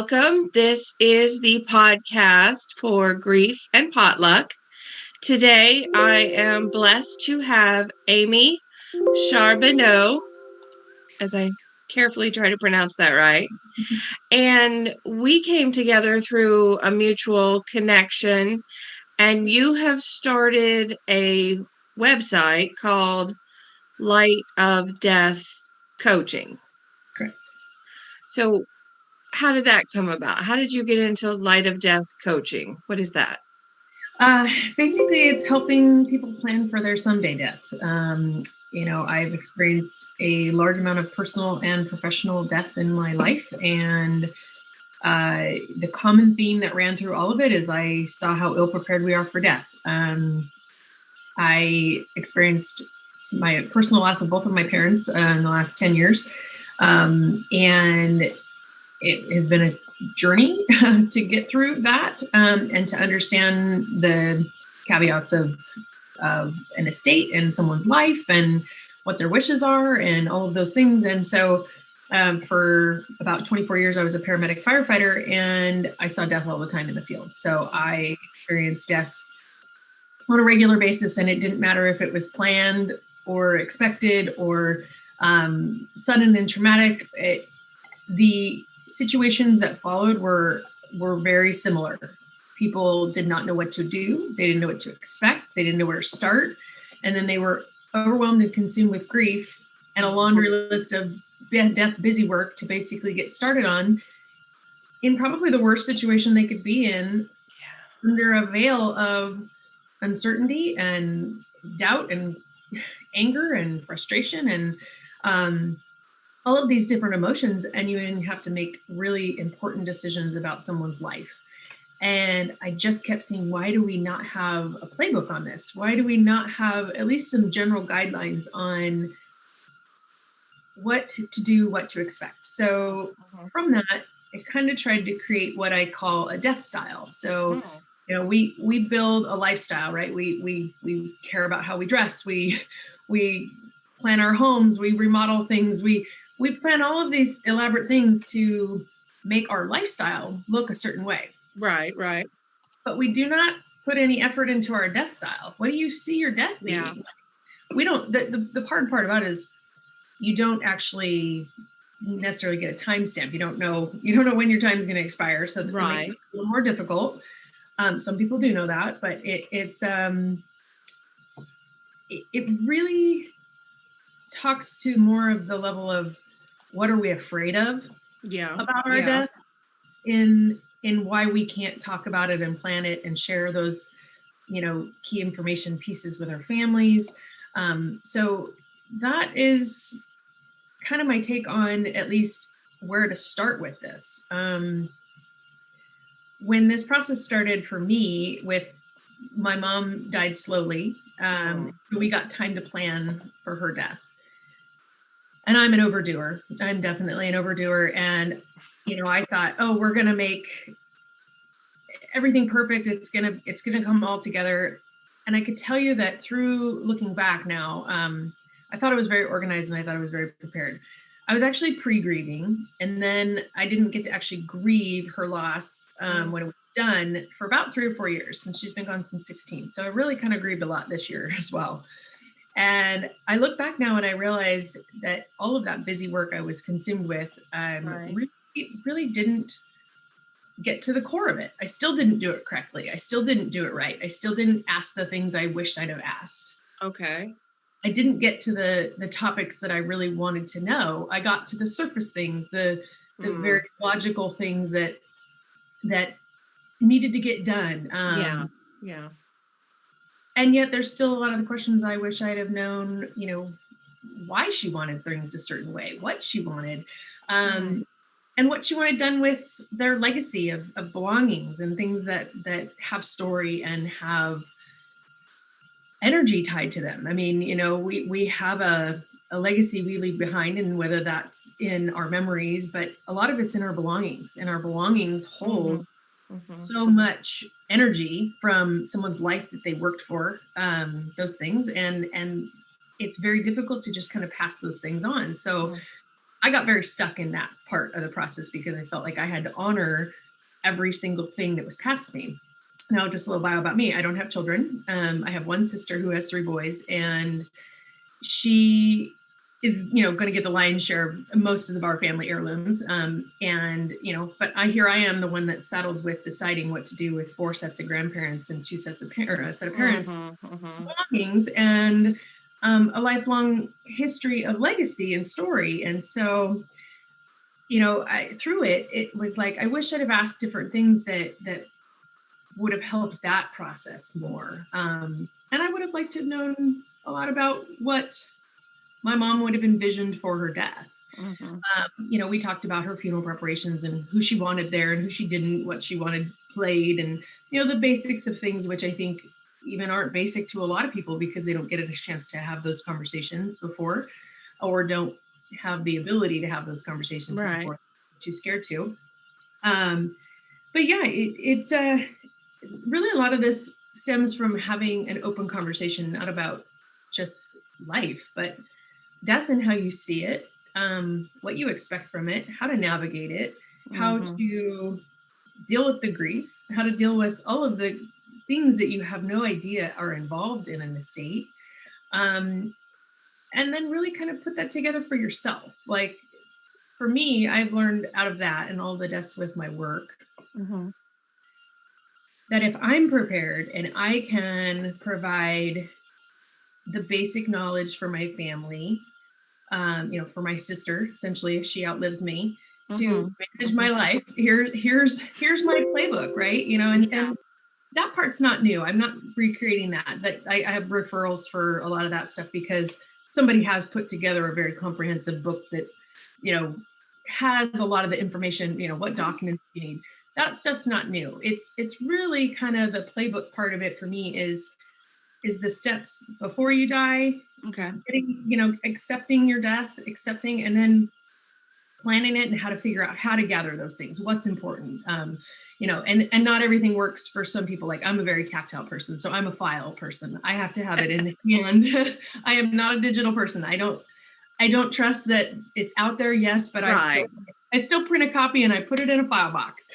welcome. This is the podcast for Grief and Potluck. Today, I am blessed to have Amy Charbonneau, as I carefully try to pronounce that right. And we came together through a mutual connection, and you have started a website called Light of Death Coaching. Correct. So, how did that come about? How did you get into Light of Death coaching? What is that? Basically, it's helping people plan for their someday death. I've experienced a large amount of personal and professional death in my life. And the common theme that ran through all of it is I saw how ill prepared we are for death. I experienced my personal loss of both of my parents in the last 10 years. And it has been a journey to get through that and to understand the caveats of an estate and someone's life and what their wishes are and all of those things. And so for about 24 years, I was a paramedic firefighter, and I saw death all the time in the field. So I experienced death on a regular basis, and it didn't matter if it was planned or expected or sudden and traumatic. The situations that followed were very similar. People did not know what to do. They didn't know what to expect. They didn't know where to start. And then they were overwhelmed and consumed with grief and a laundry list of death busy work to basically get started on in probably the worst situation they could be in, under a veil of uncertainty and doubt and anger and frustration and all of these different emotions. And you have to make really important decisions about someone's life. And I just kept saying, why do we not have a playbook on this? Why do we not have at least some general guidelines on what to do, what to expect? So from that, I kind of tried to create what I call a death style. So, we build a lifestyle, right? We care about how we dress. We plan our homes. We remodel things. We plan all of these elaborate things to make our lifestyle look a certain way. Right. But we do not put any effort into our death style. What do you see your death being? Yeah. We don't. The hard part about it is you don't actually necessarily get a timestamp. You don't know when your time is going to expire, so that makes it a little more difficult. Some people do know that, but it really talks to more of the level of what are we afraid of about our death, in why we can't talk about it and plan it and share those key information pieces with our families. So that is kind of my take on at least where to start with this. When this process started for me, with my mom died slowly, we got time to plan for her death. And I'm an overdoer. I'm definitely an overdoer. And, I thought, we're going to make everything perfect. It's going to come all together. And I could tell you that through looking back now, I thought I was very organized and I thought I was very prepared. I was actually pre-grieving, and then I didn't get to actually grieve her loss when it was done for about 3 or 4 years, since she's been gone since 16. So I really kind of grieved a lot this year as well. And I look back now and I realized that all of that busy work I was consumed with really didn't get to the core of it. I still didn't do it correctly. I still didn't do it right. I still didn't ask the things I wished I'd have asked. Okay. I didn't get to the topics that I really wanted to know. I got to the surface things, the very logical things that needed to get done. Yeah. And yet there's still a lot of the questions I wish I'd have known, why she wanted things a certain way, what she wanted, and what she wanted done with their legacy of belongings and things that have story and have energy tied to them. I mean, we have a legacy we leave behind, and whether that's in our memories, but a lot of it's in our belongings, and our belongings hold so much energy from someone's life that they worked for, those things. And it's very difficult to just kind of pass those things on. So I got very stuck in that part of the process because I felt like I had to honor every single thing that was passed me. Now, just a little bio about me. I don't have children. I have one sister who has 3 boys, and she is, going to get the lion's share of most of our family heirlooms. And, but here I am, the one that's saddled with deciding what to do with 4 sets of grandparents and 2 sets of a set of parents, belongings, and a lifelong history of legacy and story. And so, through it was like, I wish I'd have asked different things that would have helped that process more. And I would have liked to have known a lot about what my mom would have envisioned for her death. We talked about her funeral preparations and who she wanted there and who she didn't, what she wanted played, and the basics of things, which I think even aren't basic to a lot of people because they don't get a chance to have those conversations before, or don't have the ability to have those conversations before, too scared to. But yeah, it's really a lot of this stems from having an open conversation, not about just life, but death and how you see it, what you expect from it, how to navigate it, how to deal with the grief, how to deal with all of the things that you have no idea are involved in an estate. And then really kind of put that together for yourself. Like for me, I've learned out of that and all the deaths with my work, that if I'm prepared and I can provide the basic knowledge for my family, for my sister, essentially, if she outlives me, to manage my life, here's my playbook, right? And that part's not new. I'm not recreating that. That I have referrals for a lot of that stuff because somebody has put together a very comprehensive book that, has a lot of the information, what documents you need. That stuff's not new. It's really kind of the playbook part of it for me is the steps before you die. Okay. Accepting your death, and then planning it and how to figure out how to gather those things, what's important. And not everything works for some people. Like I'm a very tactile person, so I'm a file person. I have to have it in hand. I am not a digital person. I don't trust that it's out there. Yes, but I still print a copy and I put it in a file box,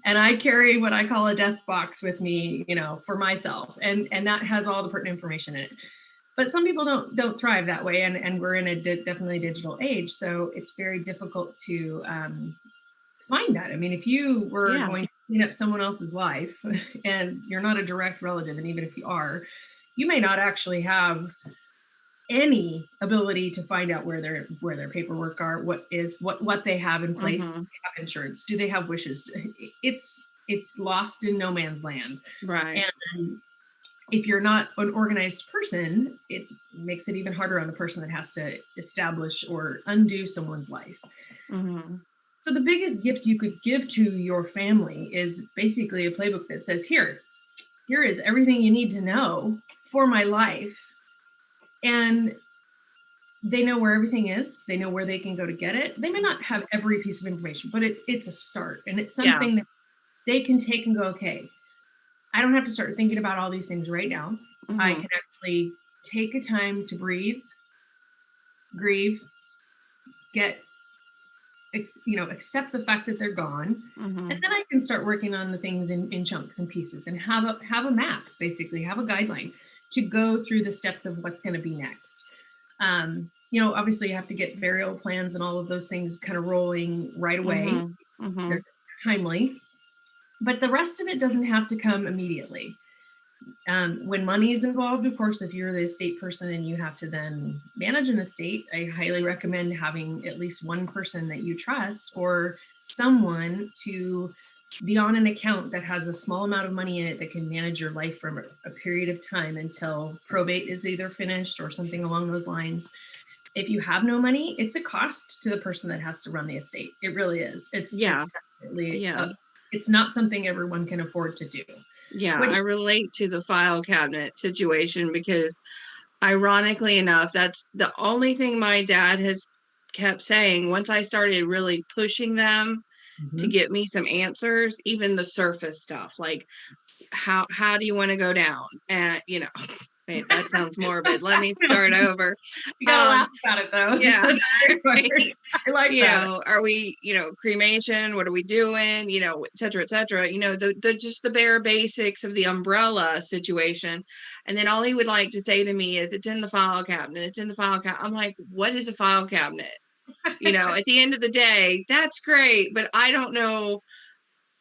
and I carry what I call a death box with me, for myself, and that has all the pertinent information in it. But some people don't thrive that way, and we're in a definitely digital age, so it's very difficult to find that. I mean, if you were going to clean up someone else's life and you're not a direct relative, and even if you are, you may not actually have any ability to find out where their paperwork are, what they have in place. Do they have insurance? Do they have wishes? It's lost in no man's land. Right. And if you're not an organized person, it makes it even harder on the person that has to establish or undo someone's life. So the biggest gift you could give to your family is basically a playbook that says, here is everything you need to know for my life. And they know where everything is. They know where they can go to get it. They may not have every piece of information, but it's a start. And it's something that they can take and go, okay, I don't have to start thinking about all these things right now. I can actually take a time to breathe, grieve, accept the fact that they're gone. And then I can start working on the things in chunks and pieces and have a map, basically, have a guideline to go through the steps of what's going to be next. Obviously you have to get burial plans and all of those things kind of rolling right away. They're timely, but the rest of it doesn't have to come immediately. When money is involved, of course, if you're the estate person and you have to then manage an estate, I highly recommend having at least one person that you trust or someone to be on an account that has a small amount of money in it that can manage your life for a period of time until probate is either finished or something along those lines. If you have no money, it's a cost to the person that has to run the estate. It really is. It's definitely, it's not something everyone can afford to do. Yeah, I relate to the file cabinet situation because ironically enough, that's the only thing my dad has kept saying. Once I started really pushing them to get me some answers, even the surface stuff, like how do you want to go down? And Wait, that sounds morbid. Let me start over. You gotta laugh about it though. Yeah. I like that. Are we, cremation? What are we doing? Et cetera, et cetera. The just the bare basics of the umbrella situation. And then all he would like to say to me is, it's in the file cabinet. It's in the file cabinet. I'm like, what is a file cabinet? At the end of the day, that's great, but I don't know.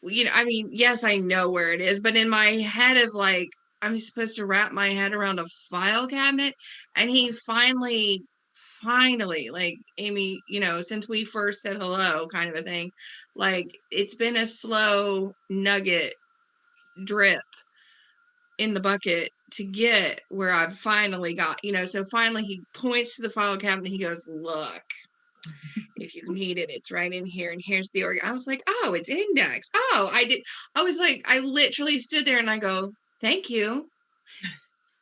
Yes, I know where it is, but in my head of like, I'm supposed to wrap my head around a file cabinet. And he finally, like, Amy, since we first said hello, kind of a thing, like, it's been a slow nugget drip in the bucket to get where I've finally got, so finally he points to the file cabinet. He goes, look, if you need it, it's right in here. And here's the organ. I was like, oh, it's indexed. Oh, I was like, I literally stood there and I go, thank you.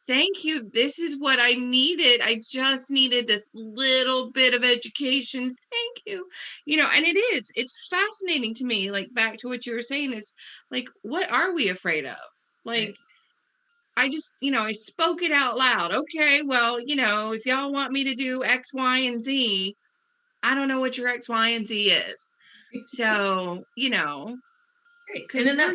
Thank you. This is what I needed. I just needed this little bit of education. Thank you. And it's fascinating to me, like, back to what you were saying, is like, what are we afraid of? Like, right. I just, I spoke it out loud. Okay, well, if y'all want me to do X, Y, and Z, I don't know what your X, Y, and Z is. So, Right. because And then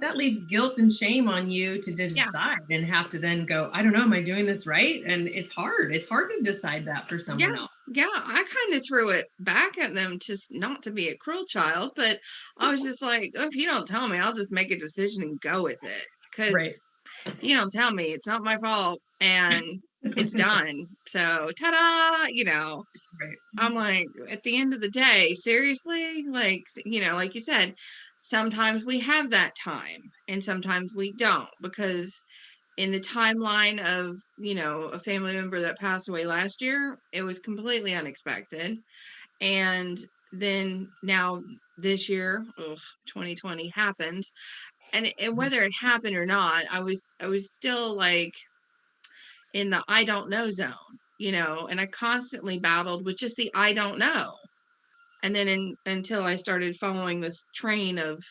that leaves guilt and shame on you to decide and have to then go, I don't know, am I doing this right? And it's hard. It's hard to decide that for someone else. Yeah, I kind of threw it back at them, just not to be a cruel child, but I was just like, oh, if you don't tell me, I'll just make a decision and go with it. Because Right. you don't tell me, it's not my fault, and it's done. So, ta-da, Right. I'm like, at the end of the day, seriously, like, like you said, sometimes we have that time and sometimes we don't, because in the timeline of, a family member that passed away last year, it was completely unexpected. And then now this year, 2020 happens. And whether it happened or not, I was still like in the I don't know zone, and I constantly battled with just the I don't know. And then until I started following this train of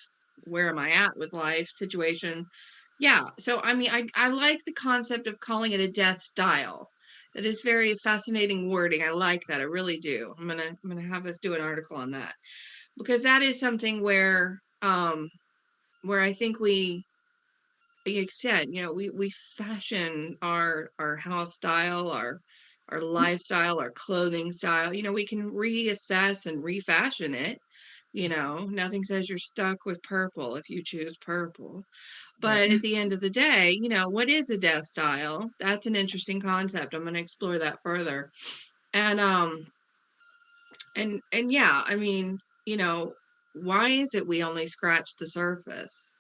where am I at with life situation. Yeah. So, I like the concept of calling it a death style. That is very fascinating wording. I like that. I really do. I'm gonna have us do an article on that, because that is something where I think we, like you said, we fashion our house style, our lifestyle, our clothing style. We can reassess and refashion it. Nothing says you're stuck with purple if you choose purple. Right. But at the end of the day, what is a death style? That's an interesting concept. I'm going to explore that further. And yeah, why is it we only scratch the surface?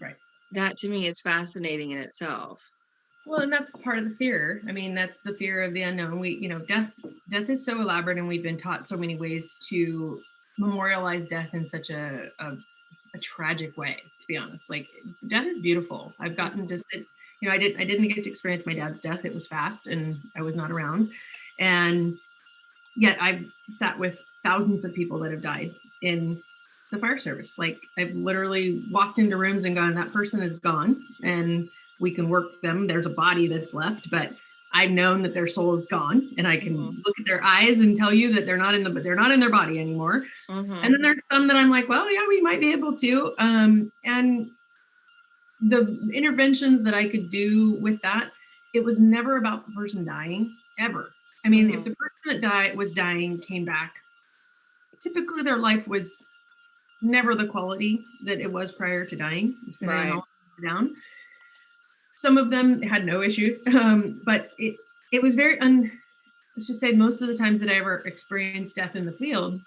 Right. That to me is fascinating in itself. Well, and that's part of the fear. I mean, that's the fear of the unknown. Death is so elaborate, and we've been taught so many ways to memorialize death in such a tragic way. To be honest, like, death is beautiful. I've gotten to sit. I didn't get to experience my dad's death. It was fast, and I was not around. And yet, I've sat with thousands of people that have died in the fire service. Like, I've literally walked into rooms and gone, that person is gone, and we can work them. There's a body that's left, but I've known that their soul is gone, and I can look at their eyes and tell you that they're not in their body anymore. And then there's some that I'm like, well, yeah, we might be able to. And the interventions that I could do with that, it was never about the person dying, ever. I mean, if the person that was dying came back, typically their life was never the quality that it was prior to dying. It's been all down. Some of them had no issues, but it was very let's just say most of the times that I ever experienced death in the field,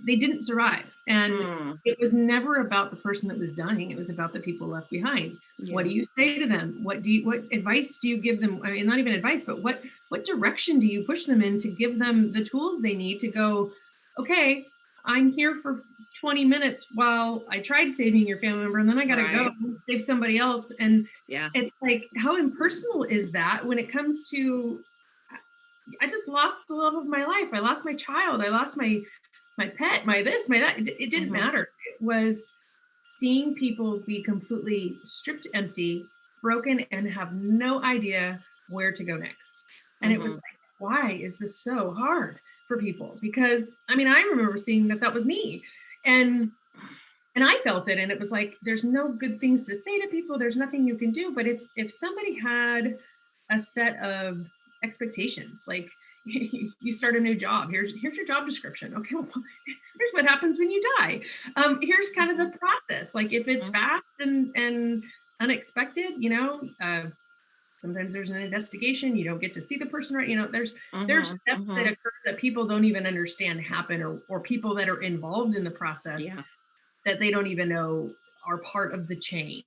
they didn't survive. And it was never about the person that was dying. It was about the people left behind. Yeah. What do you say to them? What advice do you give them? I mean, not even advice, but what direction do you push them in to give them the tools they need to go, okay, I'm here for 20 minutes while I tried saving your family member, and then I got to go save somebody else. And it's like, how impersonal is that when it comes to, I just lost the love of my life. I lost my child. I lost my pet, my this, my that. It didn't matter. It was seeing people be completely stripped empty, broken and have no idea where to go next. And it was Mhm. like, why is this so hard for people? Because I mean, I remember seeing that was me. And I felt it, and it was like there's no good things to say to people, there's nothing you can do. But if somebody had a set of expectations, like you start a new job, here's your job description. Okay, well, here's what happens when you die. Here's kind of Mhm. the process. Like if it's Mhm. fast and unexpected, sometimes there's an investigation, you don't get to see the person, right? There's Mhm. steps that Mhm. occur that people don't even understand happen, or people that are involved in the process Yeah. that they don't even know are part of the chain.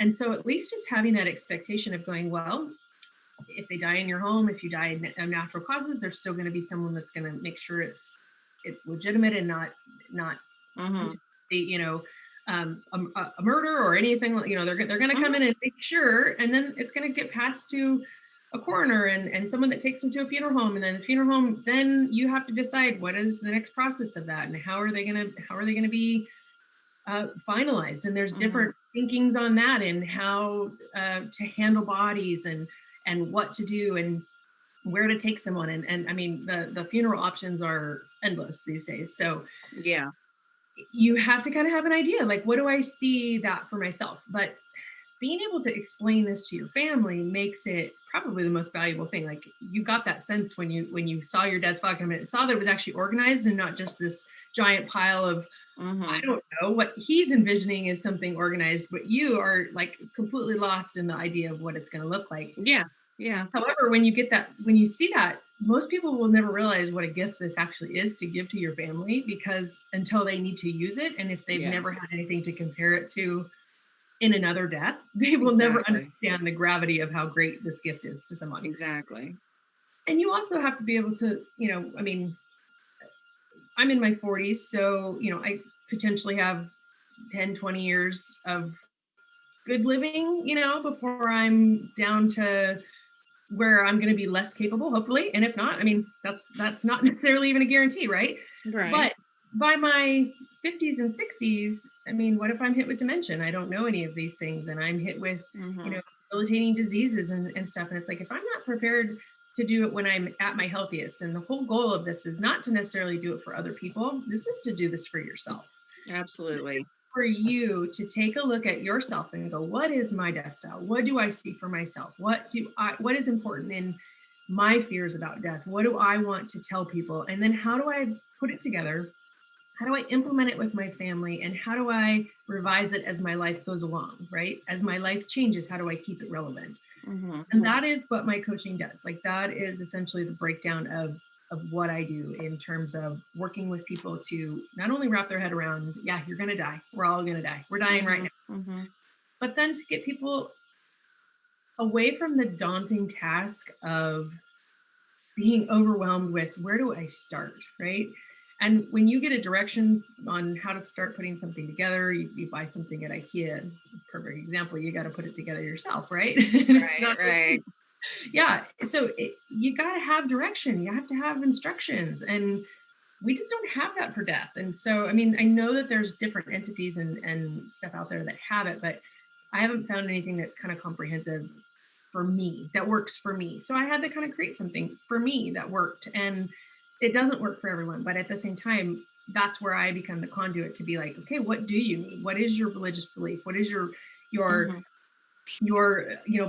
And so at least just having that expectation of going, well, if they die in your home, if you die of natural causes, there's still going to be someone that's going to make sure it's legitimate and not Mhm. a murder or anything. They're going to come Mhm. in and make sure, and then it's going to get passed to a coroner and someone that takes them to a funeral home, and then the funeral home, then you have to decide what is the next process of that, and how are they going to be finalized. And there's Mhm. different thinkings on that, and how to handle bodies, and what to do, and where to take someone. And I mean, the funeral options are endless these days. So Yeah. you have to kind of have an idea, like, what do I see that for myself? But being able to explain this to your family makes it probably the most valuable thing. Like, you got that sense when you saw your dad's file cabinet, saw that it was actually organized and not just this giant pile of, I Mhm. don't know, what he's envisioning is something organized, but you are like completely lost in the idea of what it's going to look like. Yeah. Yeah. However, when you see that, most people will never realize what a gift this actually is to give to your family, because until they need to use it, and if they've Yeah. never had anything to compare it to in another death, they will never Exactly. understand the gravity of how great this gift is to someone. Exactly. And you also have to be able to, I mean, I'm in my 40s, so, I potentially have 10, 20 years of good living, before I'm down to where I'm going to be less capable, hopefully. And if not, I mean, that's not necessarily even a guarantee, right? Right. But by my 50s and 60s, I mean, what if I'm hit with dementia? I don't know any of these things, and I'm hit with, Mhm. debilitating diseases and stuff. And it's like, if I'm not prepared to do it when I'm at my healthiest, and the whole goal of this is not to necessarily do it for other people, this is to do this for yourself. This is Absolutely. for you to take a look at yourself and go, what is my death style? What do I see for myself? What is important in my fears about death? What do I want to tell people? And then how do I put it together? How do I implement it with my family? And how do I revise it as my life goes along, right? As my life changes, how do I keep it relevant? Mhm. And that is what my coaching does. Like, that is essentially the breakdown of what I do in terms of working with people to not only wrap their head around, yeah, you're going to die. We're all going to die. We're dying right Mhm. now. Mhm. But then to get people away from the daunting task of being overwhelmed with, where do I start, right? And when you get a direction on how to start putting something together, you buy something at IKEA. Perfect example. You got to put it together yourself, right? And it's Right. not, Right. yeah. So you got to have direction. You have to have instructions, and we just don't have that for death. And so, I mean, I know that there's different entities and stuff out there that have it, but I haven't found anything that's kind of comprehensive for me, that works for me. So I had to kind of create something for me that worked. And it doesn't work for everyone, but at the same time, that's where I become the conduit to be like, okay, what do you need? What is your religious belief? What is your Mhm.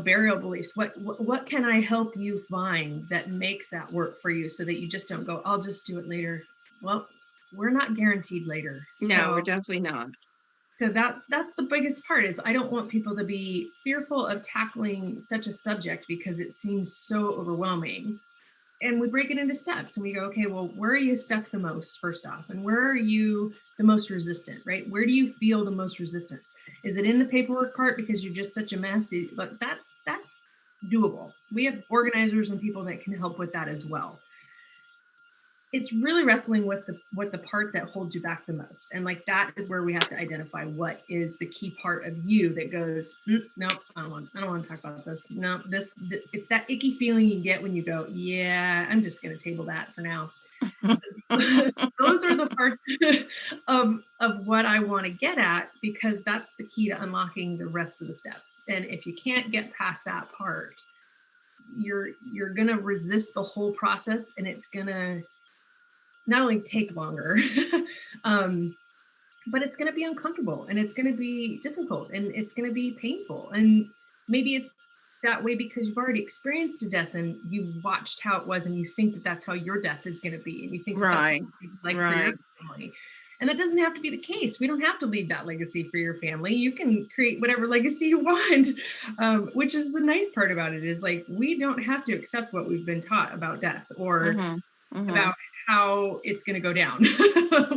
burial beliefs? What can I help you find that makes that work for you, so that you just don't go, I'll just do it later. Well, we're not guaranteed later. No, we're So definitely not. that's the biggest part, is I don't want people to be fearful of tackling such a subject because it seems so overwhelming. And we break it into steps, and we go, okay, well, where are you stuck the most, first off? And where are you the most resistant, right? Where do you feel the most resistance? Is it in the paperwork part because you're just such a mess? But that's doable. We have organizers and people that can help with that as well. It's really wrestling with the part that holds you back the most, and like, that is where we have to identify what is the key part of you that goes, no, I don't want to talk about this. No, it's that icky feeling you get when you go, yeah, I'm just going to table that for now. So those are the parts of what I want to get at, because that's the key to unlocking the rest of the steps. And if you can't get past that part, you're gonna resist the whole process, and it's gonna not only take longer, um, but it's going to be uncomfortable, and it's going to be difficult, and it's going to be painful. And maybe it's that way because you've already experienced a death and you watched how it was, and you think that that's how your death is going to be, and you think that that's Right. like for your Right. family. And that doesn't have to be the case. We don't have to leave that legacy for your family. You can create whatever legacy you want, which is the nice part about it, is like we don't have to accept what we've been taught about death, or about how it's going to go down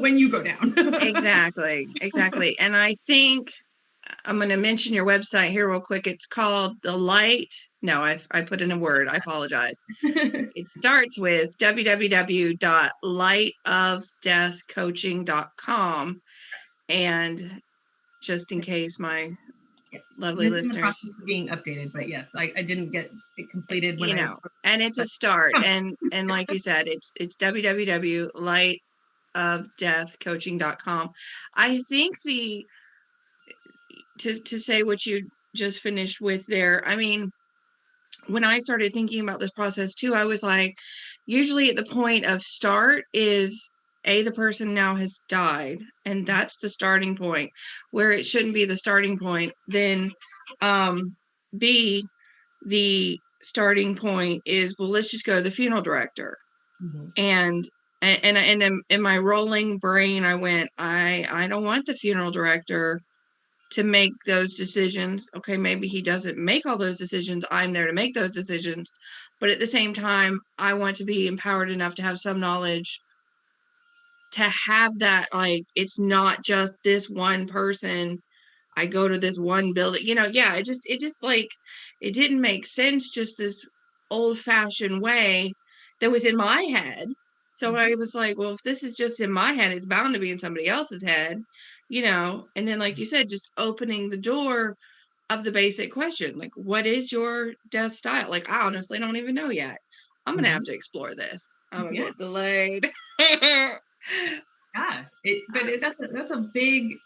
when you go down. Exactly. Exactly. And I think I'm going to mention your website here real quick. It's called The Light. No, I put in a word. I apologize. It starts with www.lightofdeathcoaching.com. And just in case my Yes, lovely it's in the listeners, process of being updated, but yes, I didn't get it completed when I. and it's a start. And like you said, it's www.lightofdeathcoaching.com. I think to say what you just finished with there, I mean, when I started thinking about this process too, I was like, usually at the point of start is the person now has died, and that's the starting point. Where it shouldn't be the starting point, then B, the starting point is, well, let's just go to the funeral director. And in my rolling brain, I went, I don't want the funeral director to make those decisions. Okay, maybe he doesn't make all those decisions. I'm there to make those decisions. But at the same time, I want to be empowered enough to have some knowledge to have that, like, it's not just this one person. I go to this one building, yeah, it just like, it didn't make sense, just this old fashioned way that was in my head. So I was like, well, if this is just in my head, it's bound to be in somebody else's head, and then, like you said, just opening the door of the basic question, like, what is your death style? Like, I honestly don't even know yet. I'm going to have to explore this. I'm a bit delayed. Yeah, that's a big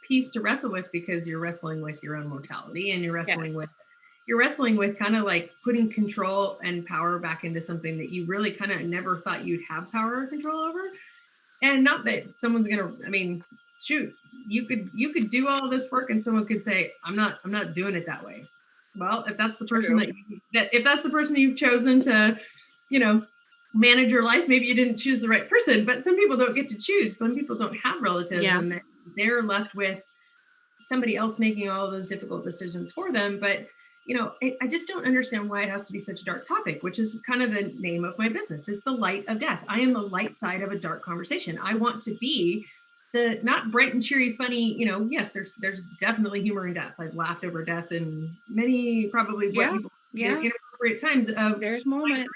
piece to wrestle with, because you're wrestling with your own mortality, and you're wrestling with kind of like putting control and power back into something that you really kind of never thought you'd have power or control over. And not that someone's gonna, I mean, shoot, you could do all this work and someone could say, I'm not doing it that way. Well, if that's the person if that's the person you've chosen to, manage your life, maybe you didn't choose the right person. But some people don't get to choose. Some people don't have relatives, and they're left with somebody else making all of those difficult decisions for them. But I just don't understand why it has to be such a dark topic, which is kind of the name of my business, is the light of death. I am the light side of a dark conversation. I want to be the not bright and cheery, funny, yes, there's definitely humor in death. I've laughed over death in many, probably what people inappropriate times of there's moments,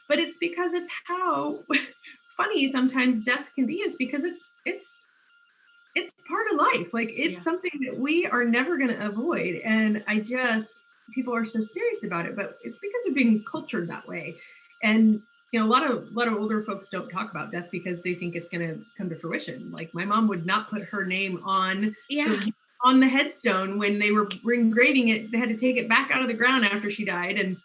but it's because it's how funny sometimes death can be, is because it's part of life. Like, it's something that we are never going to avoid. And people are so serious about it, but it's because we're being cultured that way. And a lot of older folks don't talk about death because they think it's going to come to fruition. Like, my mom would not put her name on the headstone when they were engraving it. They had to take it back out of the ground after she died, and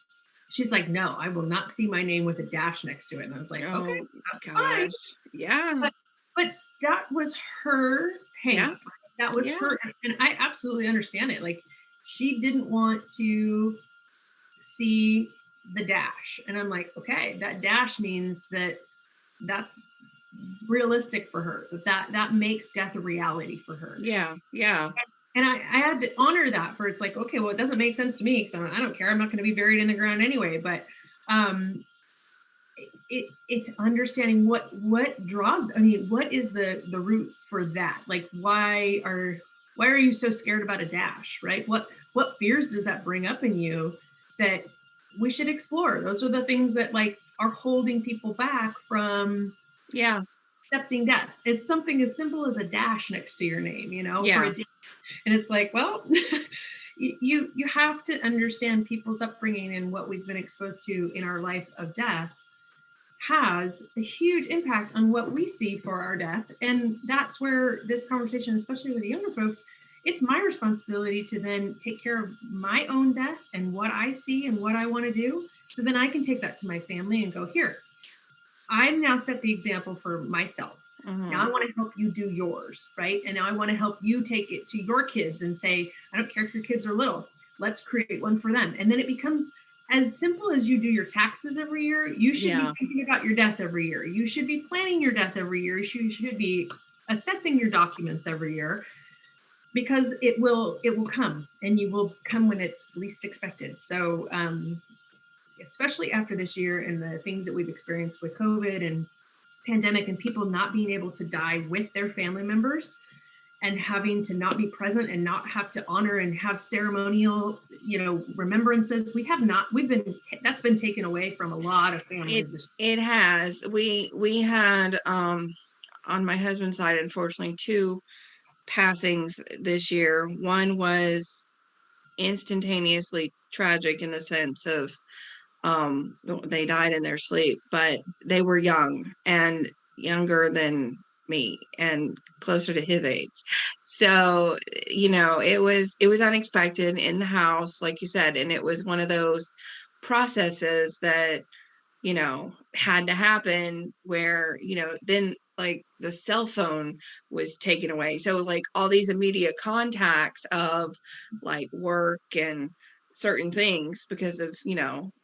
she's like, no, I will not see my name with a dash next to it. And I was like, okay, that's fine. Yeah. But that was her hang-up. That was her, and I absolutely understand it. Like, she didn't want to see the dash. And I'm like, okay, that dash means that's realistic for her. That makes death a reality for her. Yeah. And I had to honor that, for it's like, okay, well, it doesn't make sense to me, because I don't care. I'm not going to be buried in the ground anyway. But it's understanding what draws. I mean, what is the root for that? Like, why are you so scared about a dash, right? What fears does that bring up in you that we should explore? Those are the things that, like, are holding people back from accepting death. Is something as simple as a dash next to your name, for a day. And it's like, well, you have to understand people's upbringing and what we've been exposed to in our life of death has a huge impact on what we see for our death. And that's where this conversation, especially with the younger folks, it's my responsibility to then take care of my own death and what I see and what I want to do. So then I can take that to my family and go, here, I've now set the example for myself. Now I want to help you do yours, right? And now I want to help you take it to your kids and say, I don't care if your kids are little, let's create one for them. And then it becomes as simple as you do your taxes every year. You should be thinking about your death every year. You should be planning your death every year. You should be assessing your documents every year, because it will come, and you will come when it's least expected. So especially after this year and the things that we've experienced with COVID and pandemic, and people not being able to die with their family members and having to not be present and not have to honor and have ceremonial, remembrances. That's been taken away from a lot of families. It has. We had on my husband's side, unfortunately, 2 passings this year. One was instantaneously tragic in the sense of they died in their sleep, but they were young and younger than me and closer to his age. So, it was unexpected in the house, like you said, and it was one of those processes that had to happen where, then like the cell phone was taken away. So like all these immediate contacts of like work and certain things, because of,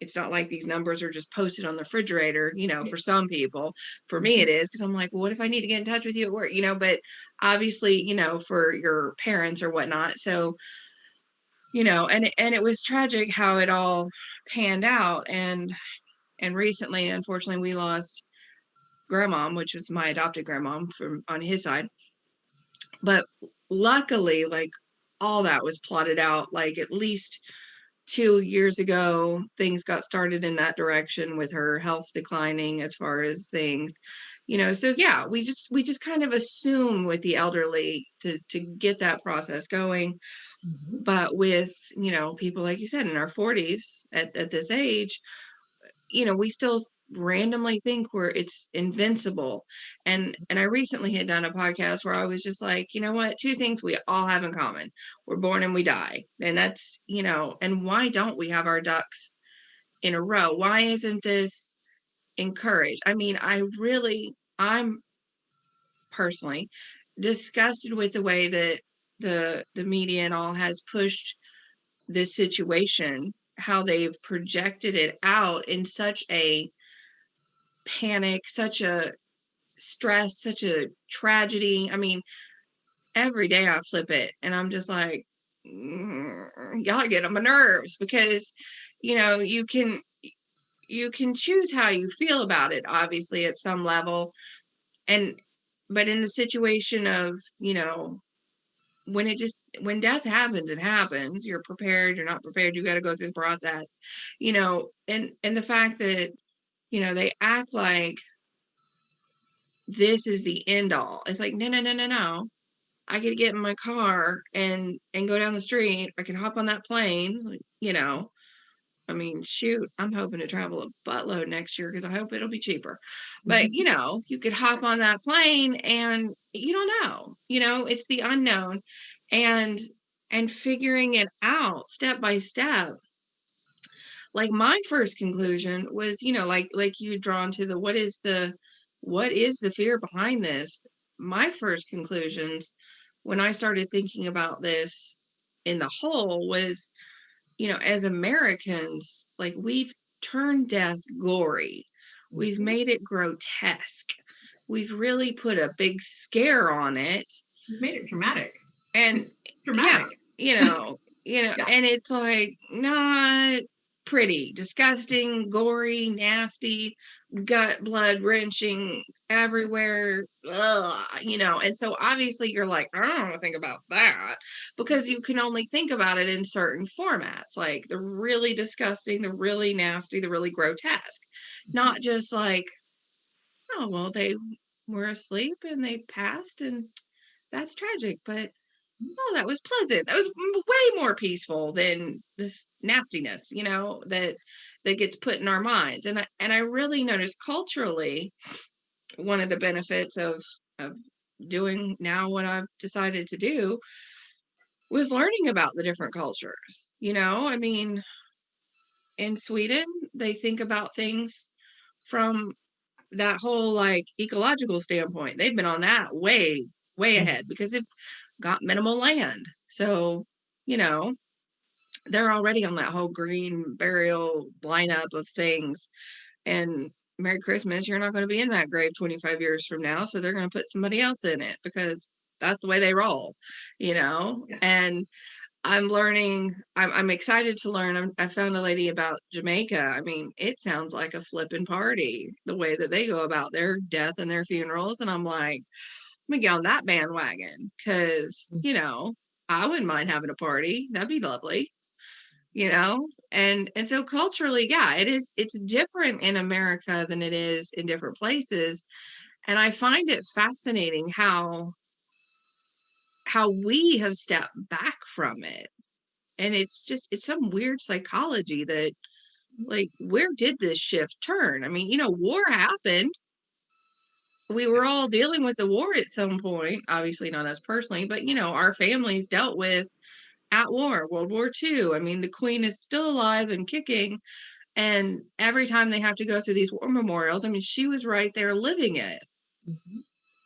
it's not like these numbers are just posted on the refrigerator, for some people. For me it is, because I'm like, well, what if I need to get in touch with you at work, but obviously, for your parents or whatnot. So, and it was tragic how it all panned out. And recently, unfortunately, we lost grandmom, which was my adopted grandmom from on his side. But luckily, like, all that was plotted out. Like, at least 2 years ago, things got started in that direction with her health declining as far as things. So yeah, we just kind of assume with the elderly to get that process going. But with, people like you said in our 40s at this age, we still randomly think it's invincible. And I recently had done a podcast where I was just like, you know what, 2 things we all have in common: we're born and we die. And that's, and why don't we have our ducks in a row? Why isn't this encouraged? I mean, I'm personally disgusted with the way that the media and all has pushed this situation, how they've projected it out in such a panic, such a stress, such a tragedy. I mean, every day I flip it and I'm just like, y'all get on my nerves, because, you can choose how you feel about it, obviously, at some level. And, but in the situation of, when death happens, it happens. You're prepared, you're not prepared, you got to go through the process, and the fact that, they act like this is the end all. It's like, no, no, no, no, no. I could get in my car and go down the street. I can hop on that plane, I mean, shoot, I'm hoping to travel a buttload next year because I hope it'll be cheaper. But, you could hop on that plane and you don't know, it's the unknown. And figuring it out step by step. Like, my first conclusion was, like you had drawn to the what is the fear behind this? My first conclusions when I started thinking about this in the whole was, as Americans, like, we've turned death gory. We've made it grotesque. We've really put a big scare on it. We've made it dramatic. And dramatic. Yeah, Yeah. and it's like not pretty, disgusting, gory, nasty, gut blood wrenching everywhere. Ugh, and so obviously you're like, I don't want to think about that, because you can only think about it in certain formats, like the really disgusting, the really nasty, the really grotesque, not just like, oh, well, they were asleep and they passed and that's tragic. But oh, that was pleasant. That was way more peaceful than this nastiness, that gets put in our minds. And I really noticed culturally, one of the benefits of doing now what I've decided to do was learning about the different cultures. I mean, in Sweden, they think about things from that whole like ecological standpoint. They've been on that way, way ahead because they've got minimal land. So, you know, they're already on that whole green burial lineup of things. And Merry Christmas, you're not going to be in that grave 25 years from now. So they're going to put somebody else in it because that's the way they roll. Yeah. And I'm learning, I'm excited to learn. I found a lady about Jamaica. I mean, it sounds like a flippin' party, the way that they go about their death and their funerals. And I'm like, let me get on that bandwagon because, I wouldn't mind having a party. That'd be lovely, and so culturally, yeah, it's different in America than it is in different places. And I find it fascinating how we have stepped back from it. And it's some weird psychology that, like, where did this shift turn? I mean, war happened. We were all dealing with the war at some point, obviously not us personally, but our families dealt with at war, World War II. I mean, the Queen is still alive and kicking. And every time they have to go through these war memorials, I mean, she was right there living it. Mm-hmm.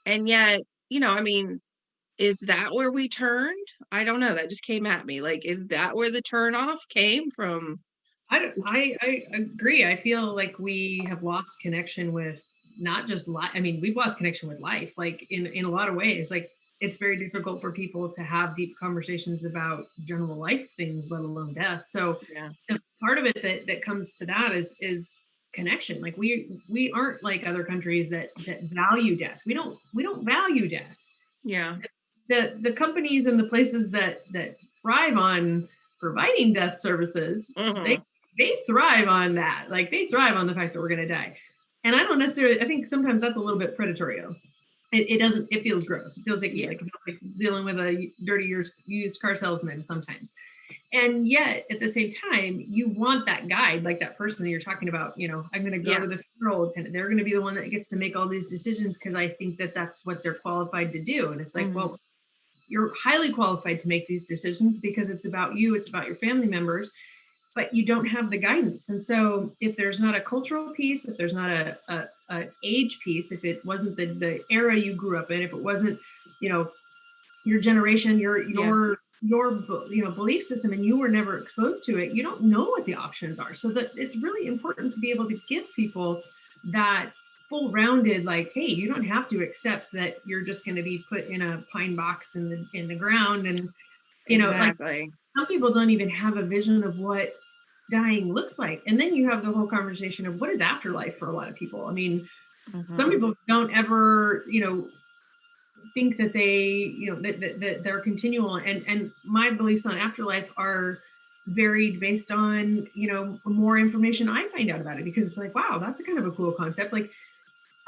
And yet, I mean, is that where we turned? I don't know. That just came at me. Like, is that where the turnoff came from? I agree. I feel like we have lost connection with not just life. I mean, we've lost connection with life, like in a lot of ways. Like it's very difficult for people to have deep conversations about general life things, let alone death. So Yeah. the part of it that comes to that is connection. Like we aren't like other countries that value death. We don't value death. Yeah. The companies and the places that thrive on providing death services, Mm-hmm. they thrive on that. Like they thrive on the fact that we're going to die. And I don't necessarily, I think sometimes that's a little bit predatory. It doesn't, it feels gross. It feels Yeah. like dealing with a dirty used car salesman sometimes. And yet at the same time, you want that guide, like that person that you're talking about, I'm going to go to the funeral attendant. They're going to be the one that gets to make all these decisions because I think that that's what they're qualified to do. And it's like, well, you're highly qualified to make these decisions because it's about you, it's about your family members, but you don't have the guidance. And so if there's not a cultural piece, if there's not a age piece, if it wasn't the era you grew up in, if it wasn't, your generation, your belief system, and you were never exposed to it, you don't know what the options are. So that it's really important to be able to give people that full rounded, like, hey, you don't have to accept that you're just going to be put in a pine box in the ground. And exactly. like some people don't even have a vision of what dying looks like. And then you have the whole conversation of what is afterlife for a lot of people. I mean, some people don't ever think that they that they're continual, and my beliefs on afterlife are varied based on more information I find out about it, because it's like, wow, that's a kind of a cool concept. Like,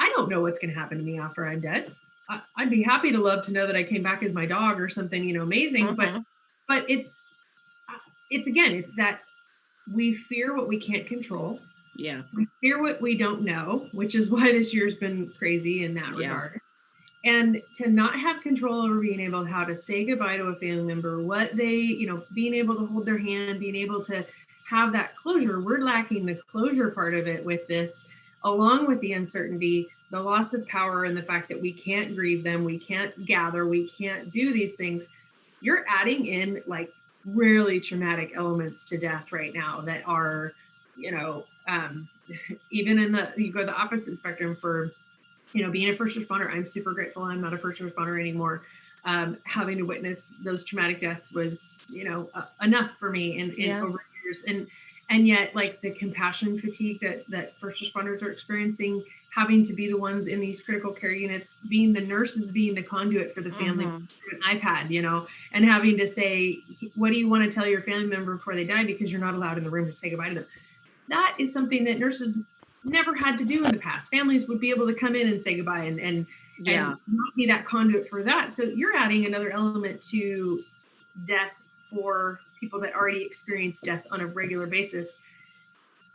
I don't know what's going to happen to me after I'm dead. I'd be happy to love to know that I came back as my dog or something amazing. But it's again, it's that we fear what we can't control. Yeah. We fear what we don't know, which is why this year's been crazy in that regard. And to not have control over being able how to say goodbye to a family member, what they, being able to hold their hand, being able to have that closure. We're lacking the closure part of it with this, along with the uncertainty, the loss of power, and the fact that we can't grieve them, we can't gather, we can't do these things. You're adding in like really traumatic elements to death right now that are, even you go the opposite spectrum for, being a first responder. I'm super grateful I'm not a first responder anymore. Having to witness those traumatic deaths was, enough for me in over years. And yet, like, the compassion fatigue that first responders are experiencing, having to be the ones in these critical care units, being the nurses, being the conduit for the family, an iPad, and having to say, what do you want to tell your family member before they die? Because you're not allowed in the room to say goodbye to them. That is something that nurses never had to do in the past. Families would be able to come in and say goodbye, and Yeah. not be that conduit for that. So you're adding another element to death for people that already experience death on a regular basis.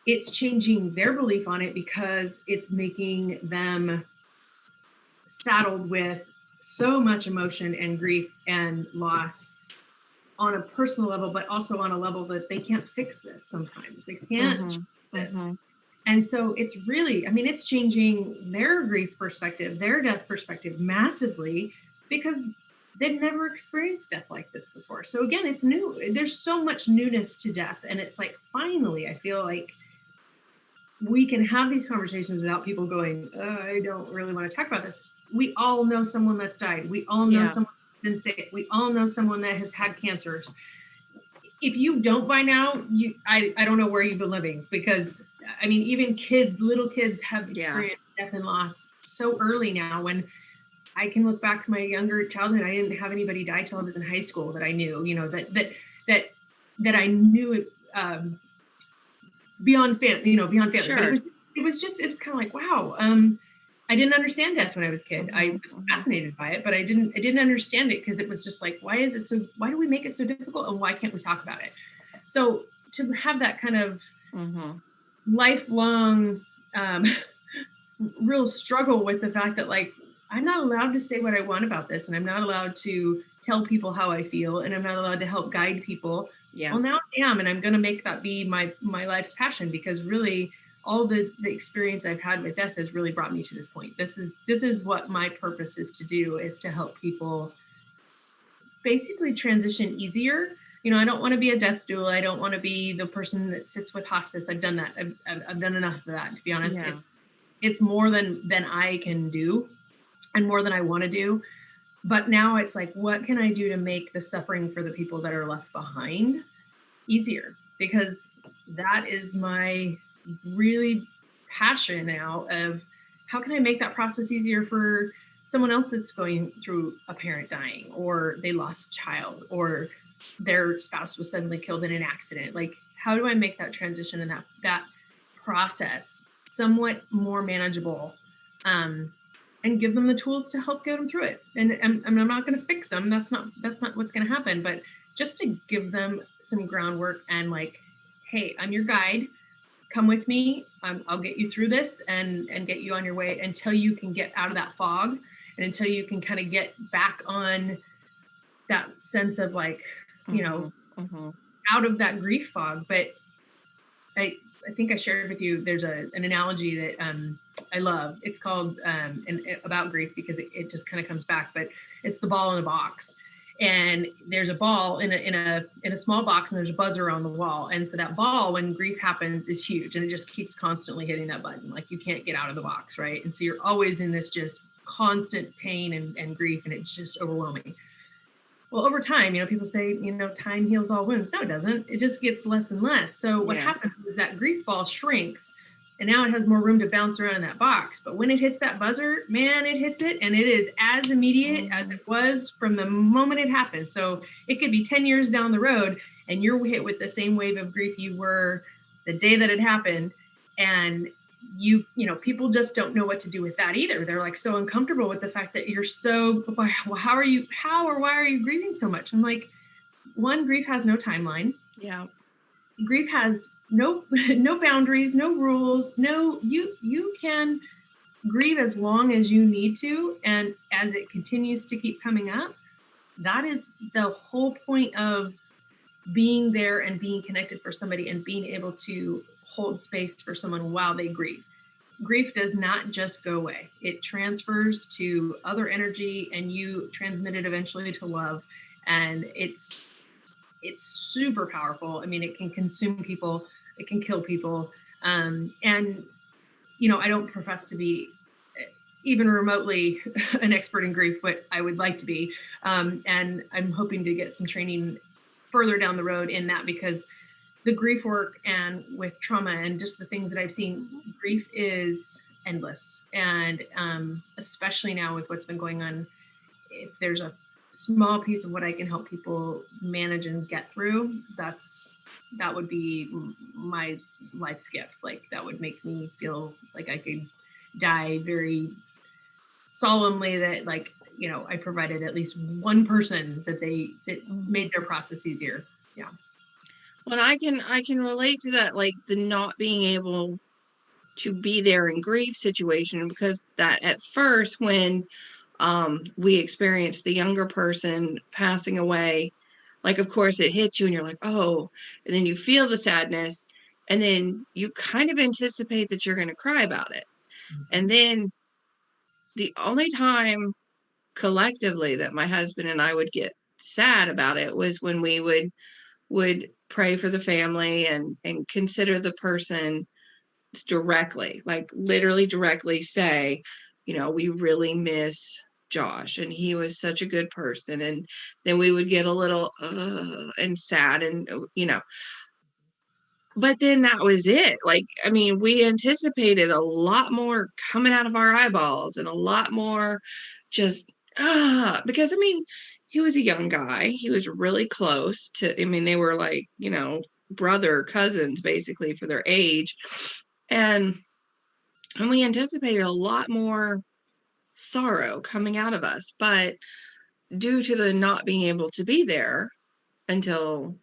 It's changing their belief on it because it's making them saddled with so much emotion and grief and loss on a personal level, but also on a level that they can't fix this sometimes. They can't change this. And so it's really, I mean, it's changing their grief perspective, their death perspective massively because they've never experienced death like this before. So again, it's new. There's so much newness to death. And it's like, finally, I feel like we can have these conversations without people going, I don't really want to talk about this. We all know someone that's died. We all know someone that's been sick. We all know someone that has had cancers. If you don't by now, I don't know where you've been living, because I mean, even kids, little kids have experienced death and loss so early now. When I can look back to my younger childhood, I didn't have anybody die till I was in high school that I knew, that I knew beyond family, beyond family. Sure. But it was kind of like, wow. I didn't understand death when I was a kid. I was fascinated by it, but I didn't understand it because it was just like, why do we make it so difficult, and why can't we talk about it? So to have that kind of lifelong real struggle with the fact that, like, I'm not allowed to say what I want about this, and I'm not allowed to tell people how I feel, and I'm not allowed to help guide people. Yeah. Well, now I am, and I'm going to make that be my life's passion, because really all the experience I've had with death has really brought me to this point. This is what my purpose is to do, is to help people basically transition easier. I don't want to be a death doula. I don't want to be the person that sits with hospice. I've done that. I've done enough of that, to be honest. Yeah. It's more than I can do, and more than I want to do. But now it's like, what can I do to make the suffering for the people that are left behind easier? Because that is my really passion now, of how can I make that process easier for someone else that's going through a parent dying, or they lost a child, or their spouse was suddenly killed in an accident. Like, how do I make that transition and that process somewhat more manageable, and give them the tools to help get them through it? And I'm not going to fix them. That's not what's going to happen. But just to give them some groundwork, and like, hey, I'm your guide. Come with me. I'll get you through this and get you on your way until you can get out of that fog, and until you can kind of get back on that sense of, like, out of that grief fog. But I think I shared with you, there's an analogy that I love. It's called about grief, because it just kind of comes back, but it's the ball in a box. And there's a ball in a small box, and there's a buzzer on the wall. And so that ball, when grief happens, is huge, and it just keeps constantly hitting that button. Like, you can't get out of the box, right? And so you're always in this just constant pain and grief, and it's just overwhelming. Well, over time, people say, time heals all wounds. No, it doesn't. It just gets less and less. So what happens is that grief ball shrinks, and now it has more room to bounce around in that box. But when it hits that buzzer, man, it hits it, and it is as immediate as it was from the moment it happened. So it could be 10 years down the road, and you're hit with the same wave of grief you were the day that it happened. And people just don't know what to do with that either. They're like so uncomfortable with the fact that you're so, how or why are you grieving so much? I'm like, one, grief has no timeline. Yeah. Grief has no boundaries, no rules. No, you can grieve as long as you need to. And as it continues to keep coming up, that is the whole point of being there and being connected for somebody, and being able to hold space for someone while they grieve. Grief does not just go away. It transfers to other energy, and you transmit it eventually to love. And it's super powerful. I mean, it can consume people, it can kill people. And, I don't profess to be even remotely an expert in grief, but I would like to be. And I'm hoping to get some training further down the road in that, because the grief work and with trauma and just the things that I've seen, grief is endless. And especially now with what's been going on, if there's a small piece of what I can help people manage and get through, that would be my life's gift. Like, that would make me feel like I could die very solemnly that like, I provided at least one person that made their process easier. Yeah. Well, I can relate to that, like the not being able to be there in grief situation, because that at first when we experienced the younger person passing away, like of course it hits you and you're like, oh, and then you feel the sadness, and then you kind of anticipate that you're going to cry about it. And then the only time collectively that my husband and I would get sad about it was when we would pray for the family and consider the person directly, like literally directly say, we really miss Josh and he was such a good person. And then we would get a little and sad and but then that was it. Like, I mean, we anticipated a lot more coming out of our eyeballs and a lot more just because I mean, he was a young guy. He was really close to, I mean, they were like, brother cousins basically for their age. And we anticipated a lot more sorrow coming out of us, but due to the not being able to be there until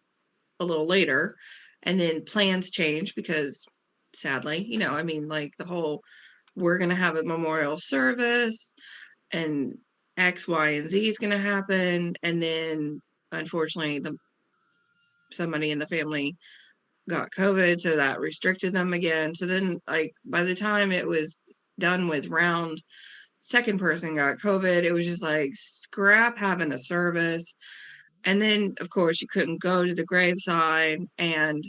a little later, and then plans change because sadly, I mean, like the whole we're going to have a memorial service and X, Y, and Z is going to happen. And then unfortunately, somebody in the family got COVID, so that restricted them again. So then, like, by the time it was done with round second person got COVID, it was just like scrap having a service. And then, of course, you couldn't go to the graveside. And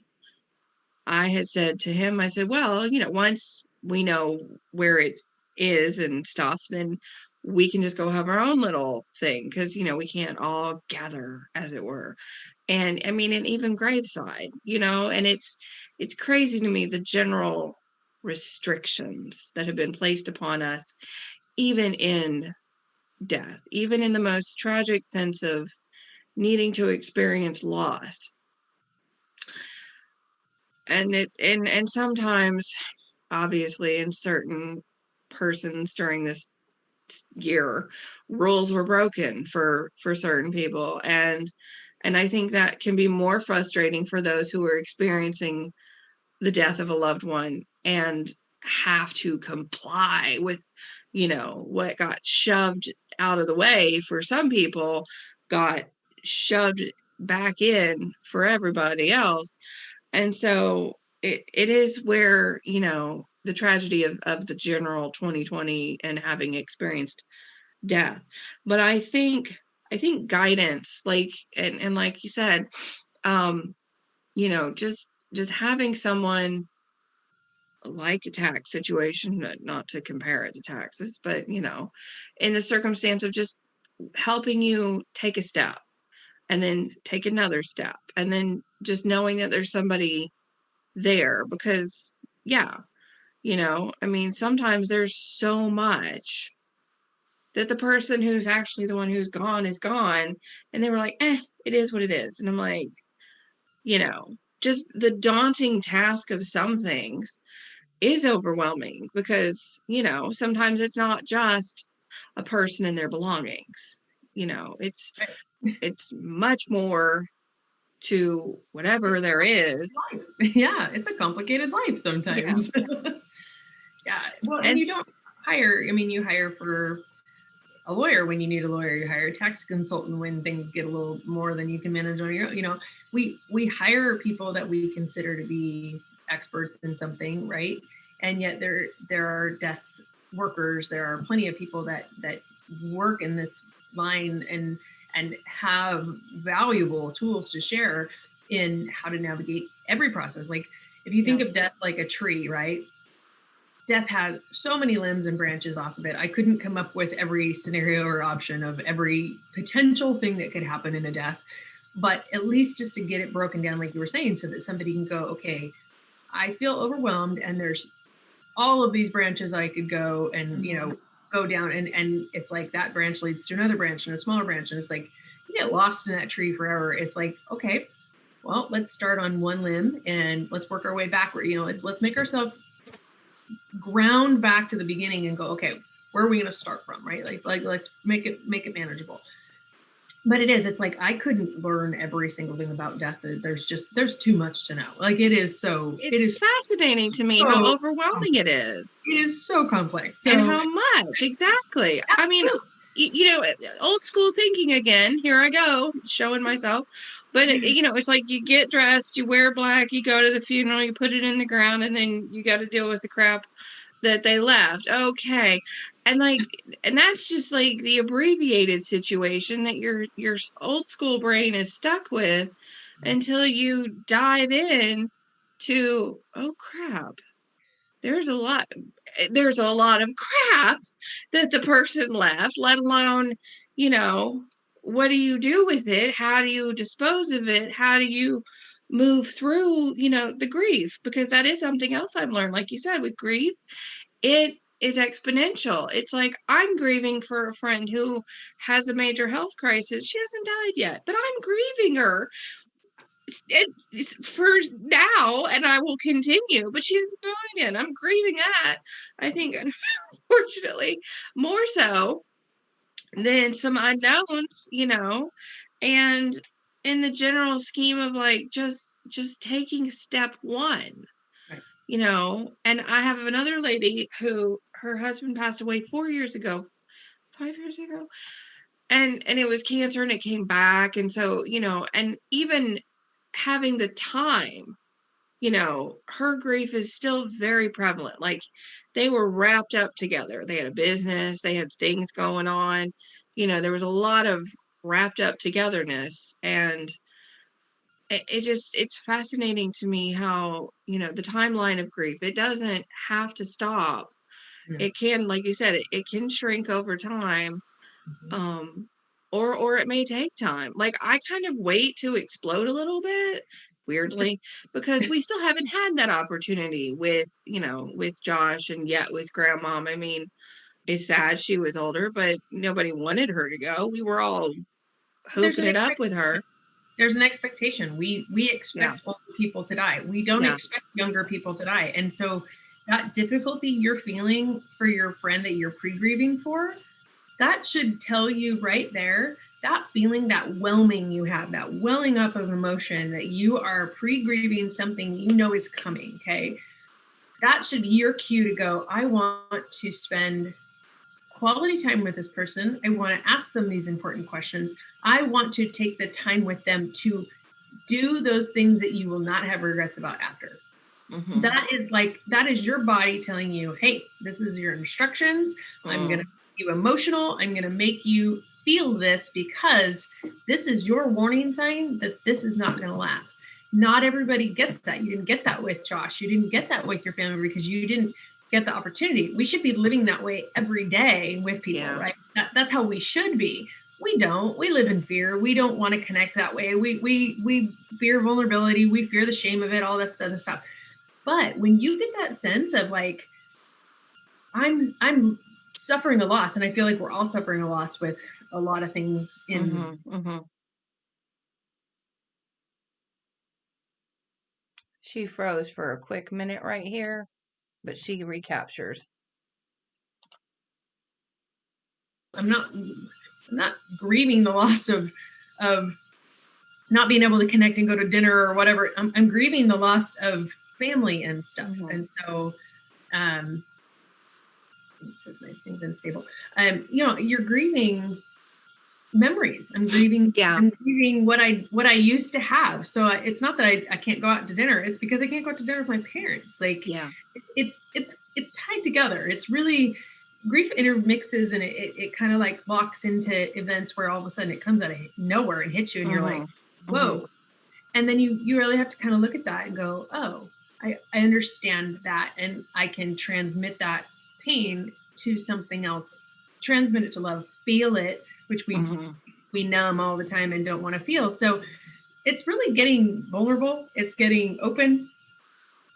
I had said to him, I said, well, once we know where it is and stuff, then we can just go have our own little thing because, we can't all gather, as it were. And I mean, and even graveside, and it's crazy to me the general restrictions that have been placed upon us, even in death, even in the most tragic sense of needing to experience loss. And sometimes obviously in certain persons during this year, rules were broken for certain people, and I think that can be more frustrating for those who are experiencing the death of a loved one and have to comply with what got shoved out of the way for some people got shoved back in for everybody else. And so it is where the tragedy of the general 2020 and having experienced death. But I think guidance, like and like you said, just having someone like a tax situation, not to compare it to taxes, but in the circumstance of just helping you take a step and then take another step and then just knowing that there's somebody there. Because yeah, I mean, sometimes there's so much that the person who's actually the one who's gone is gone, and they were like, it is what it is. And I'm like, just the daunting task of some things is overwhelming because, sometimes it's not just a person and their belongings. It's Right. it's much more to whatever there is. Yeah, it's a complicated life Yeah. sometimes. Yeah. Well, and And you don't hire, I mean, you hire for a lawyer when you need a lawyer, you hire a tax consultant when things get a little more than you can manage on your own. We hire people that we consider to be experts in something, right? And yet there are death workers, there are plenty of people that work in this line and have valuable tools to share in how to navigate every process. Like if you think of death like a tree, right? Death has so many limbs and branches off of it. I couldn't come up with every scenario or option of every potential thing that could happen in a death, but at least just to get it broken down, like you were saying, so that somebody can go, okay, I feel overwhelmed and there's all of these branches I could go and, go down. And it's like that branch leads to another branch and a smaller branch. And it's like, you get lost in that tree forever. It's like, okay, well, let's start on one limb and let's work our way backward. Let's make ourselves ground back to the beginning and go, okay, where are we going to start from, right? Like let's make it manageable. But it's like I couldn't learn every single thing about death. There's too much to know. Like it is It's fascinating to me how so overwhelming it is. it is so complex. And So how much exactly? I mean, absolutely. old school thinking again. Here I go, showing myself. But it's like you get dressed, you wear black, you go to the funeral, you put it in the ground, and then you got to deal with the crap that they left. Okay. And that's just like the abbreviated situation that your old school brain is stuck with until you dive in to, oh crap, there's a lot of crap that the person left, let alone, what do you do with it? How do you dispose of it? How do you move through, the grief? Because that is something else I've learned. Like you said, with grief, it is exponential. It's like I'm grieving for a friend who has a major health crisis. She hasn't died yet, but I'm grieving her for now, and I will continue. But she hasn't died yet. I'm grieving that. I think, unfortunately, more so than some unknowns, and in the general scheme of like just taking step one. Right. And I have another lady who her husband passed away 4 years ago, 5 years ago, and it was cancer, and it came back, and so and even having the time, her grief is still very prevalent. Like, they were wrapped up together. They had a business, they had things going on, there was a lot of wrapped up togetherness, and it's fascinating to me how, the timeline of grief, it doesn't have to stop. Yeah. It can, like you said, it can shrink over time. Mhm. Or it may take time. Like, I kind of wait to explode a little bit, weirdly, because we still haven't had that opportunity with Josh, and yet with grandmom. I mean, it's sad she was older, but nobody wanted her to go. We were all There's hooping an it up with her. there's an expectation. We Yeah. expect older people to die. We don't Yeah. expect younger people to die. And so that difficulty you're feeling for your friend that you're pre-grieving for, that should tell you right there, that feeling, that whelming you have, that welling up of emotion, that you are pre-grieving something you know is coming, okay? That should be your cue to go, I want to spend quality time with this person. I want to ask them these important questions. I want to take the time with them to do those things that you will not have regrets about after. Mm-hmm. That is your body telling you, hey, this is your instructions. I'm going to make you emotional. I'm going to make you feel this because this is your warning sign that this is not going to last. Not everybody gets that. You didn't get that with Josh. You didn't get that with your family because you didn't get the opportunity. We should be living that way every day with people, Yeah. right? That's how we should be. We don't. We live in fear. We don't want to connect that way. We fear vulnerability. We fear the shame of it, all this other stuff. But when you get that sense of like, I'm suffering a loss, and I feel like we're all suffering a loss with a lot of things in. Mm-hmm. Mm-hmm. She froze for a quick minute right here, but she recaptures. I'm not grieving the loss of not being able to connect and go to dinner or whatever. I'm grieving the loss of family and stuff. Mm-hmm. And so it says my thing's unstable. You're grieving memories. I'm grieving what I used to have. So it's not that I can't go out to dinner. It's because I can't go out to dinner with my parents. Like, it's tied together. It's really, grief intermixes, and it kind of like locks into events where all of a sudden it comes out of nowhere and hits you, and you're like, whoa. Mm-hmm. And then you really have to kind of look at that and go, oh, I understand that, and I can transmit that pain to something else, transmit it to love, feel it, which we numb all the time and don't want to feel. So it's really getting vulnerable. It's getting open.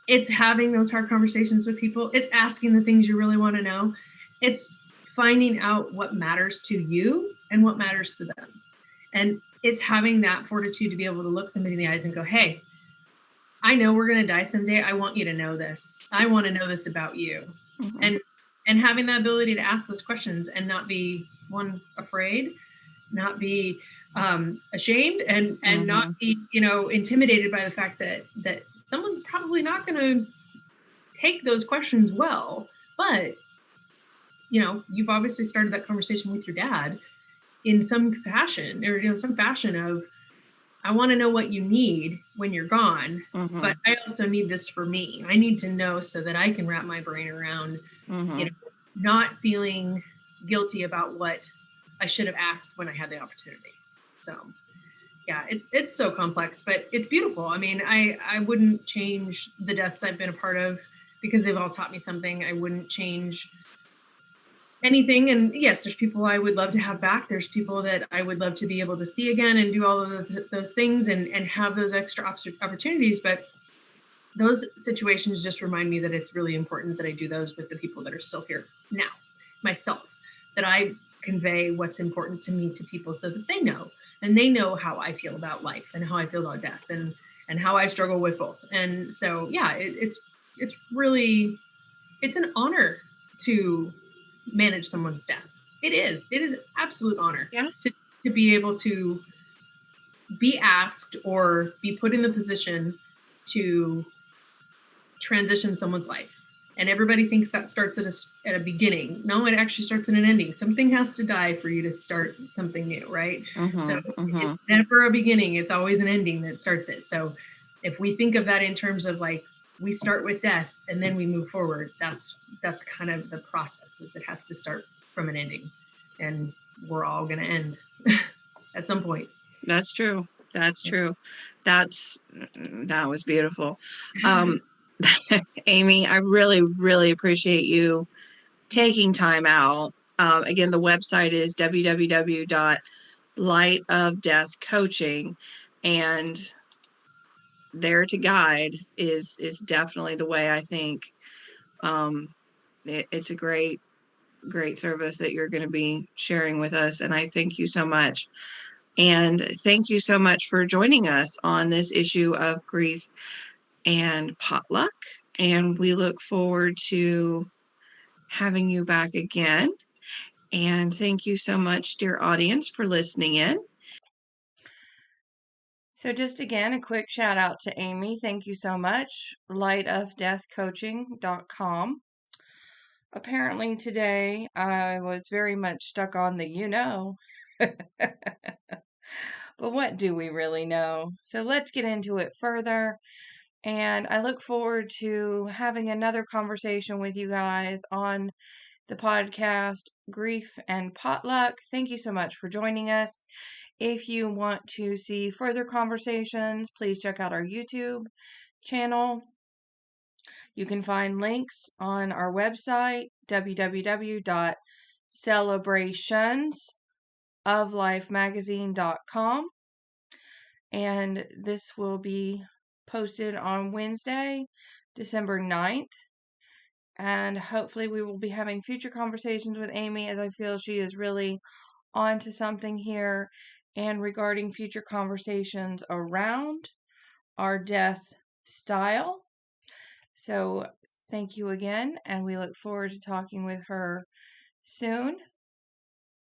It's having those hard conversations with people. It's asking the things you really want to know. It's finding out what matters to you and what matters to them. And it's having that fortitude to be able to look somebody in the eyes and go, hey, I know we're going to die someday. I want you to know this. I want to know this about you. Mm-hmm. And And having the ability to ask those questions and not be afraid, not be ashamed, and not be intimidated by the fact that someone's probably not going to take those questions well, but you've obviously started that conversation with your dad in some fashion, or some fashion of, I want to know what you need when you're gone, but I also need this for me. I need to know so that I can wrap my brain around, not feeling guilty about what I should have asked when I had the opportunity. So yeah, it's so complex, but it's beautiful. I mean, I wouldn't change the deaths I've been a part of because they've all taught me something. I wouldn't change anything. And yes, there's people I would love to have back. There's people that I would love to be able to see again and do all of those things and have those extra opportunities. But those situations just remind me that it's really important that I do those with the people that are still here now, myself, that I convey what's important to me to people so that they know, and they know how I feel about life and how I feel about death and how I struggle with both. And so, yeah, it's really, it's an honor to manage someone's death. It is an absolute honor to be able to be asked or be put in the position to transition someone's life. And everybody thinks that starts at a beginning. No, it actually starts at an ending. Something has to die for you to start something new, right? So it's never a beginning. It's always an ending that starts it. So if we think of that in terms of like, we start with death and then we move forward, that's kind of the process, is it has to start from an ending. And we're all going to end at some point. That's true. That's true. That was beautiful. Amy, I really, really appreciate you taking time out. Again, the website is www.lightofdeathcoaching, and there to guide is definitely the way. I think it's a great service that you're going to be sharing with us, and I thank you so much. And thank you so much for joining us on this issue of Grief and Potluck. And we look forward to having you back again. And thank you so much, dear audience, for listening in. So just again, a quick shout out to Amy. Thank you so much. lightofdeathcoaching.com. Apparently today I was very much stuck on the But what do we really know? So let's get into it further. And I look forward to having another conversation with you guys on the podcast, Grief and Potluck. Thank you so much for joining us. If you want to see further conversations, please check out our YouTube channel. You can find links on our website, www.celebrationsoflifemagazine.com. And this will be posted on Wednesday, December 9th. And hopefully we will be having future conversations with Amy, as I feel she is really onto something here, and regarding future conversations around our death style. So thank you again, and we look forward to talking with her soon.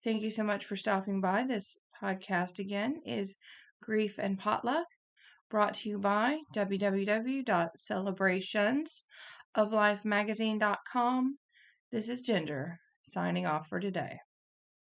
Thank you so much for stopping by. This podcast again is Grief and Potluck, brought to you by www.celebrationsoflifemagazine.com. This is Ginger, signing off for today.